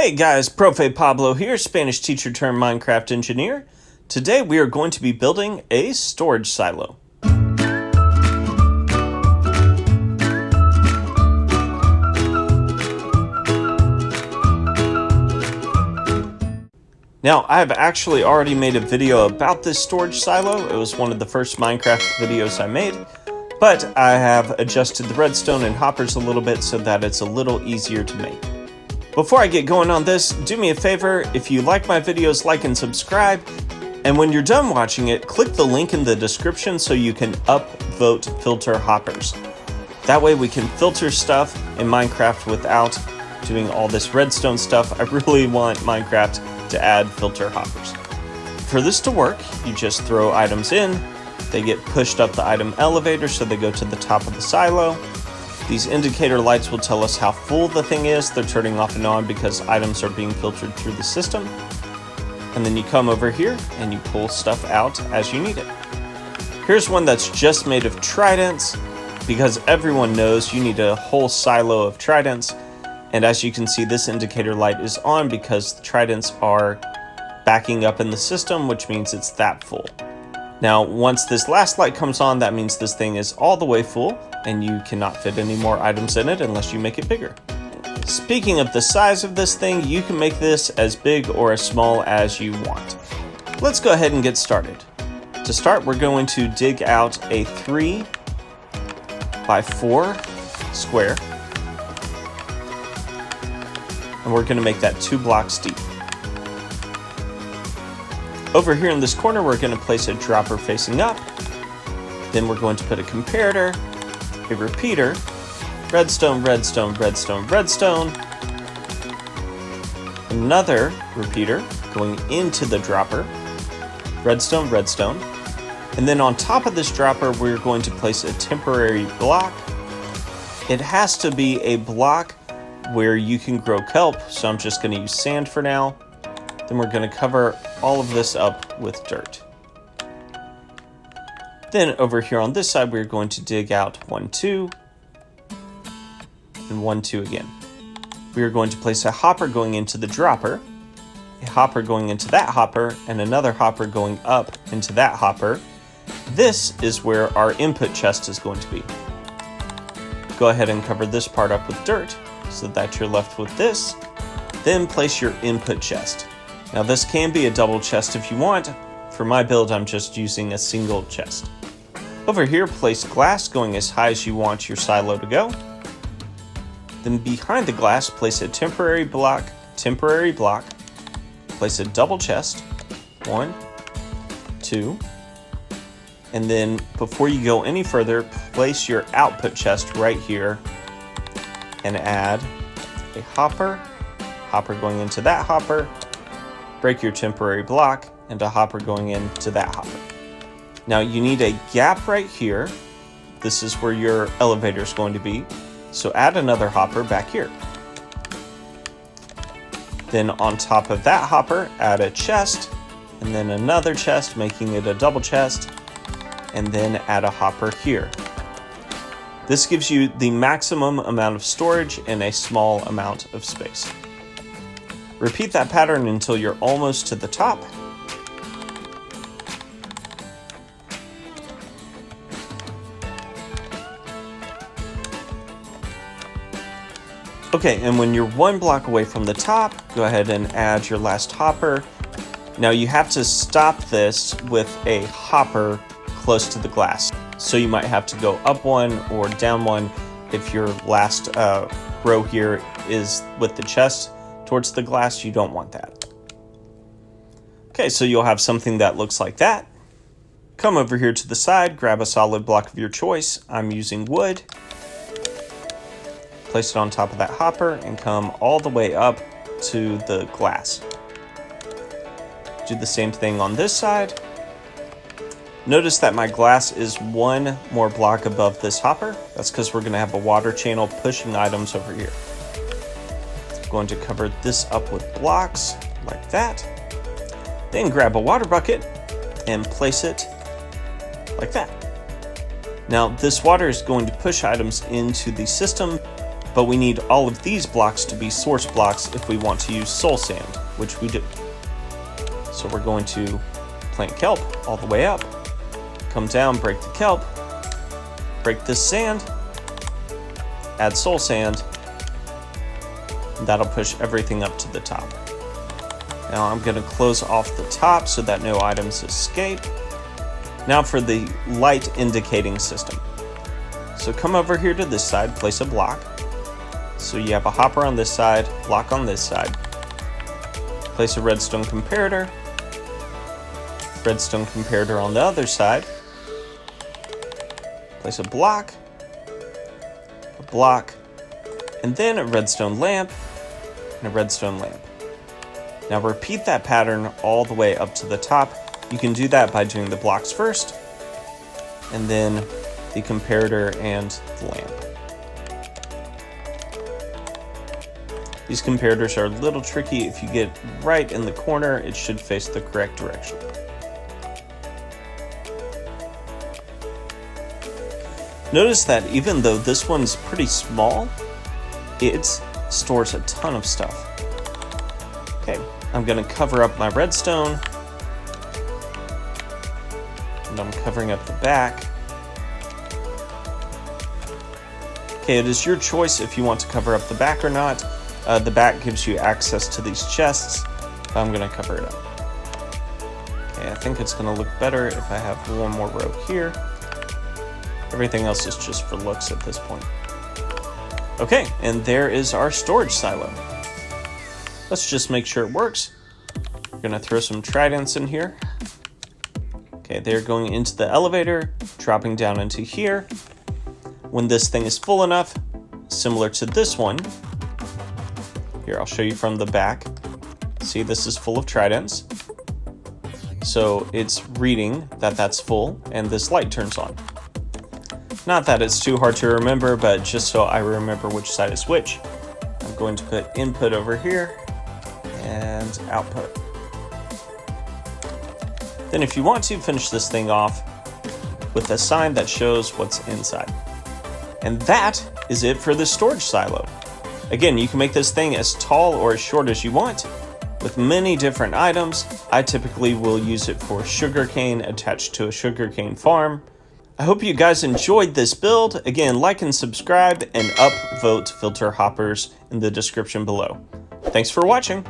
Hey guys, Profe Pablo here, Spanish teacher turned Minecraft engineer. Today we are going to be building a storage silo. Now, I have actually already made a video about this storage silo. It was one of the first Minecraft videos I made, but I have adjusted the redstone and hoppers a little bit so that it's a little easier to make. Before I get going on this, do me a favor, if you like my videos, like and subscribe, and when you're done watching it, click the link in the description so you can upvote filter hoppers. That way we can filter stuff in Minecraft without doing all this redstone stuff. I really want Minecraft to add filter hoppers. For this to work, you just throw items in, they get pushed up the item elevator so they go to the top of the silo. These indicator lights will tell us how full the thing is. They're turning off and on because items are being filtered through the system. And then you come over here and you pull stuff out as you need it. Here's one that's just made of tridents because everyone knows you need a whole silo of tridents. And as you can see, this indicator light is on because the tridents are backing up in the system, which means it's that full. Now, once this last light comes on, that means this thing is all the way full and you cannot fit any more items in it unless you make it bigger. Speaking of the size of this thing, you can make this as big or as small as you want. Let's go ahead and get started. To start, we're going to dig out a 3 by 4 square. And we're going to make that 2 blocks deep. Over here in this corner, we're going to place a dropper facing up. Then we're going to put a comparator, a repeater, redstone, redstone, redstone, redstone, another repeater going into the dropper, redstone, redstone, and then on top of this dropper, we're going to place a temporary block. It has to be a block where you can grow kelp, so I'm just going to use sand for now. Then we're going to cover all of this up with dirt. Then over here on this side, we're going to dig out 1, 2, and 1, 2 again. We are going to place a hopper going into the dropper, a hopper going into that hopper, and another hopper going up into that hopper. This is where our input chest is going to be. Go ahead and cover this part up with dirt so that you're left with this. Then place your input chest. Now this can be a double chest if you want. For my build, I'm just using a single chest. Over here, place glass going as high as you want your silo to go. Then behind the glass, place a temporary block, place a double chest, 1, 2, and then before you go any further, place your output chest right here and add a hopper going into that hopper, break your temporary block, and a hopper going into that hopper. Now you need a gap right here. This is where your elevator is going to be. So add another hopper back here. Then on top of that hopper, add a chest, and then another chest, making it a double chest, and then add a hopper here. This gives you the maximum amount of storage in a small amount of space. Repeat that pattern until you're almost to the top. Okay, and when you're 1 block away from the top, go ahead and add your last hopper. Now you have to stop this with a hopper close to the glass. So you might have to go up 1 or down 1 if your last row here is with the chest towards the glass. You don't want that. Okay, so you'll have something that looks like that. Come over here to the side, grab a solid block of your choice. I'm using wood. Place it on top of that hopper and come all the way up to the glass. Do the same thing on this side. Notice that my glass is 1 more block above this hopper. That's because we're going to have a water channel pushing items over here. I'm going to cover this up with blocks like that. Then grab a water bucket and place it like that. Now this water is going to push items into the system. but we need all of these blocks to be source blocks if we want to use soul sand, which we do. So we're going to plant kelp all the way up, come down, break the kelp, break this sand, add soul sand, and that'll push everything up to the top. Now I'm going to close off the top so that no items escape. Now for the light indicating system. So come over here to this side, place a block. So you have a hopper on this side, block on this side. Place a redstone comparator. Redstone comparator on the other side. Place a block, and then a redstone lamp, and a redstone lamp. Now repeat that pattern all the way up to the top. You can do that by doing the blocks first, and then the comparator and the lamp. These comparators are a little tricky. If you get right in the corner, it should face the correct direction. Notice that even though this one's pretty small, it stores a ton of stuff. Okay, I'm gonna cover up my redstone, and I'm covering up the back. Okay, it is your choice if you want to cover up the back or not. The back gives you access to these chests, but I'm gonna cover it up. Okay, I think it's gonna look better if I have one more row here. Everything else is just for looks at this point. Okay, and there is our storage silo. Let's just make sure it works. We're gonna throw some tridents in here. Okay, they're going into the elevator, dropping down into here. When this thing is full enough, similar to this one, here, I'll show you from the back. See, this is full of tridents. So it's reading that that's full, and this light turns on. Not that it's too hard to remember, but just so I remember which side is which, I'm going to put input over here and output. Then if you want to, finish this thing off with a sign that shows what's inside. And that is it for the storage silo. Again, you can make this thing as tall or as short as you want with many different items. I typically will use it for sugarcane attached to a sugarcane farm. I hope you guys enjoyed this build. Again, like and subscribe and upvote filter hoppers in the description below. Thanks for watching.